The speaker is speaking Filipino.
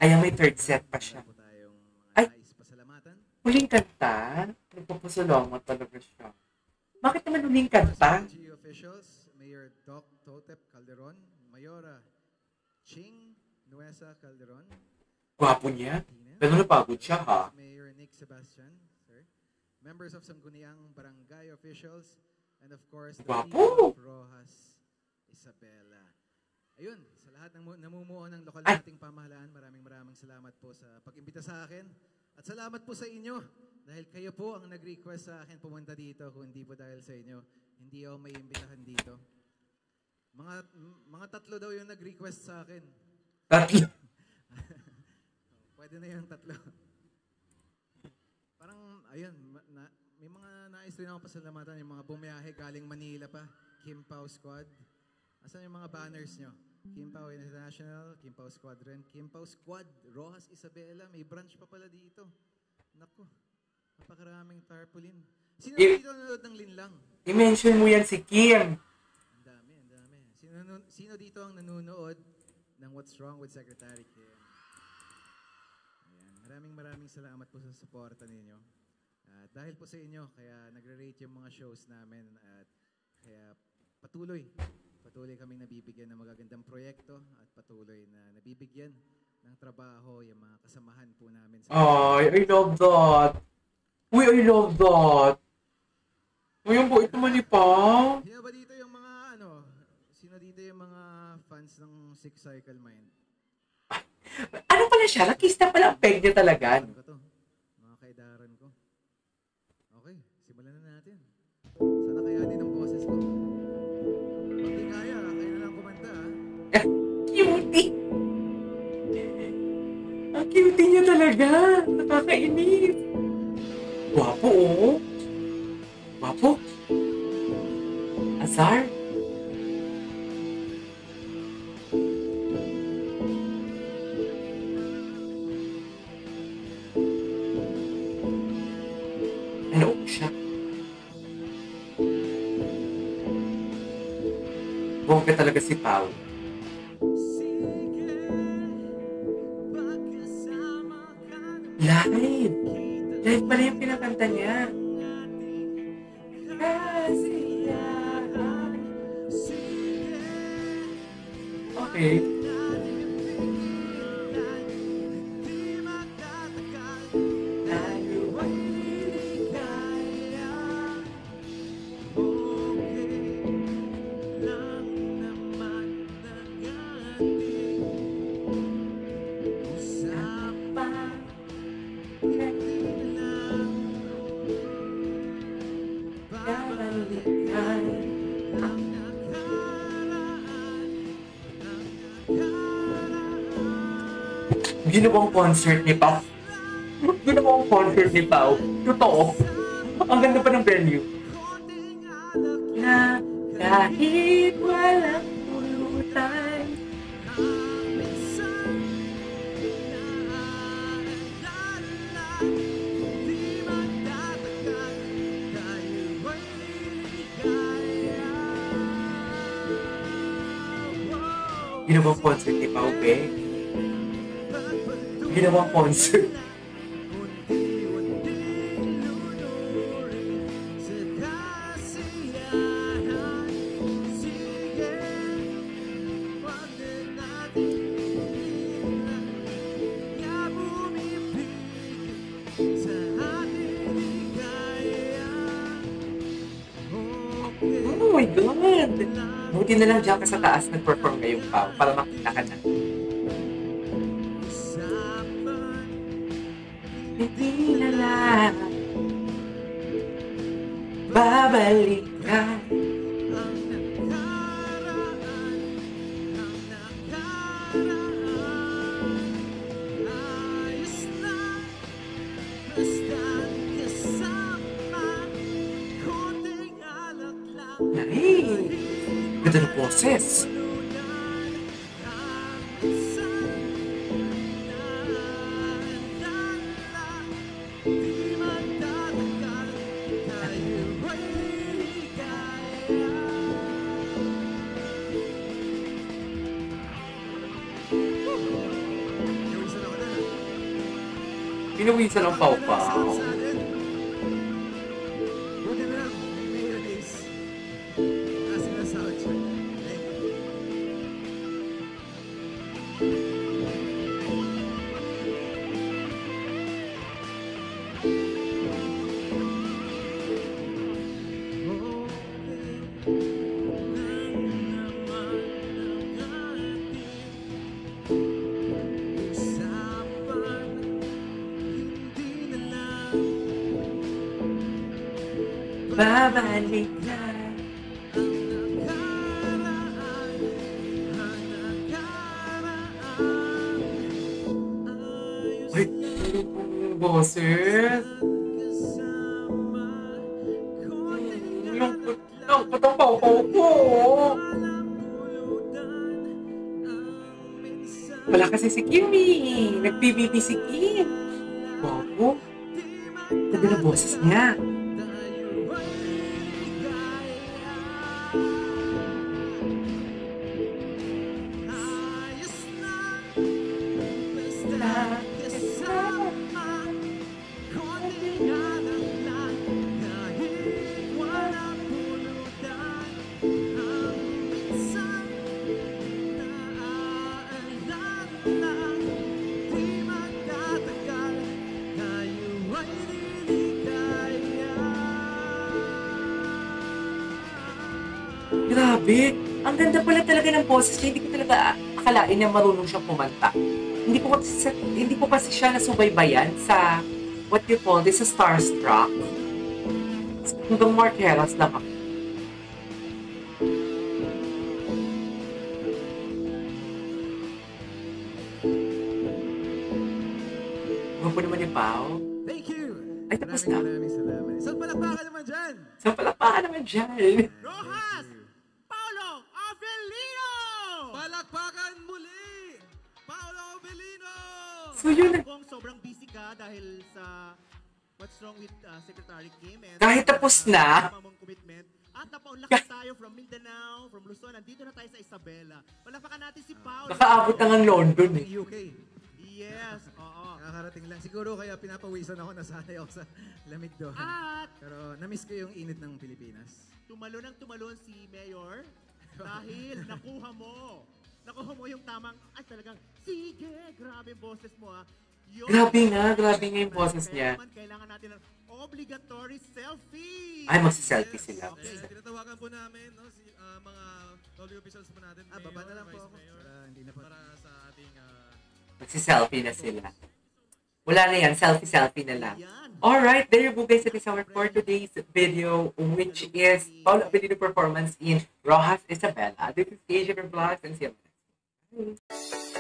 Ay, may third set pa siya. Ay, huling kanta? Nagpapasalamat talaga siya. Bakit naman huling kanta? Officials, Mayor Doc Totep Calderon, Mayora Ching Nuesa Calderon. Gwapo niya. Pero napagod siya, ha? Mayor Nick Sebastian, sir. Members of Sangguniang Barangay officials, and of course, the Gwapo! People of Rojas Isabela. Ayun, sa lahat ng namumuo ng lokal nating pamahalaan, maraming salamat po sa pag-imbita sa akin. At salamat po sa inyo dahil kayo po ang nag-request sa akin pumunta dito. Kung hindi po dahil sa inyo, hindi ako may imbitahan dito. Mga tatlo daw yung nag-request sa akin. Tatlo? Pwede na yung tatlo. Parang, ayun, may mga nais rin ako pasalamatan. Yung mga bumiyahe galing Manila pa. Kim Pao Squad. Asan yung mga banners nyo? Kim Pao International, Kim Pao Squadron, Kim Pao Squad, Rojas Isabela, may branch pa pala dito. Naku, napakaraming tarpaulin. Sino dito nanonood ng Linlang? I-mention mo yan si Kim. Ang dami. Sino dito ang nanonood ng What's Wrong with Secretary Kim? Ayan, maraming salamat po sa suporta ninyo. Dahil po sa inyo, kaya nagre-rate yung mga shows namin at kaya patuloy kaming nabibigyan ng magagandang proyekto at patuloy na nabibigyan ng trabaho yung mga kasamahan po namin. Ay, I love that. Uy, I love that. Uy, ang bait naman ni Pao. Sino ba dito yung mga sino dito yung mga fans ng Six Cycle Mind? Ano pala siya? Rakista pala ang peg niya talaga. Ano to? Mga kaidaran ko. Okay, simulan na natin. Sana kayanin ang boses ko. Hindi kaya na lang kumanta Cutie! Ang cutie niya talaga. Nakakainis. Gwapo, oh. Gwapo. Azar. Ano siya? Bongga talaga si Pao. Live! Live pala yung pinakanta niya. Okay. Ginawang concert ni Pao. Ginawang concert ni Pao. Totoo. Ang ganda pa ng venue. Na kahit walang pulutan. Ginawang concert ni Pao, be. Ginawang concert. Oh my God! Buti na lang dyan ka sa taas nag-perform ngayong Pao para makita ka na. Hindi na lang babalikan. Nice! Ganda ng boses. Luisa ng Pau-Pau. Buti na lang, may mayonnaise. Kasi na soundtrack. Thank you. Babalik na. Ay, yung boses. Yung putang Pau-Pau ko. Wala kasi si Kimi. Nag-PBB si Kim. Bobo. Sabi na boses niya. Grabe. Ang ganda pala talaga ng boses niya. Hindi ko talaga akalain na marunong siyang kumanta. Hindi ko kasi siya nasubaybayan sa what you call this, sa Starstruck. Hanggang Marqueras lang ako. Gupo naman ni Pao. Thank you! Ay, tapos na. Maraming salamat. Isang palakpakan naman dyan! Isang palakpakan naman dyan. Rojas! Paulo Avelino! Palakpakan muli! Paolo Avelino! So yun, Kung sobrang busy ka dahil sa What's Wrong with Secretary Kim and kahit tapos na, mong commitment. At napaunlakan tayo from Mindanao, from Luzon. Nandito na tayo sa Isabela. Palakpakan natin si Paulo. nakaabot na ng London eh. UK. Yes, oo. Nakakarating lang. Siguro kaya pinapawisan ako, nasanay ako sa lamig doon. At Pero namiss ko yung init ng Pilipinas. tumalon si Mayor dahil nakuha mo. Nakuha mo yung tamang, ay talagang, sige, grabe yung boses mo ah. Grabe nga yung boses niya. Kailangan natin ng obligatory selfie. Ay, magsiselfie sila. Okay. Tinatawagan po namin no, si mga WB officials po natin. Baba na lang po Vice ako. Mayor, Para hindi na po. para sa ating Magsiselfie na sila. Wala na yan, selfie na lang. Yan. Alright, there you go guys. It is our for today's video, which is Paolo Avelino performance in Rojas Isabela. This is Asia Vlogs and see you next time.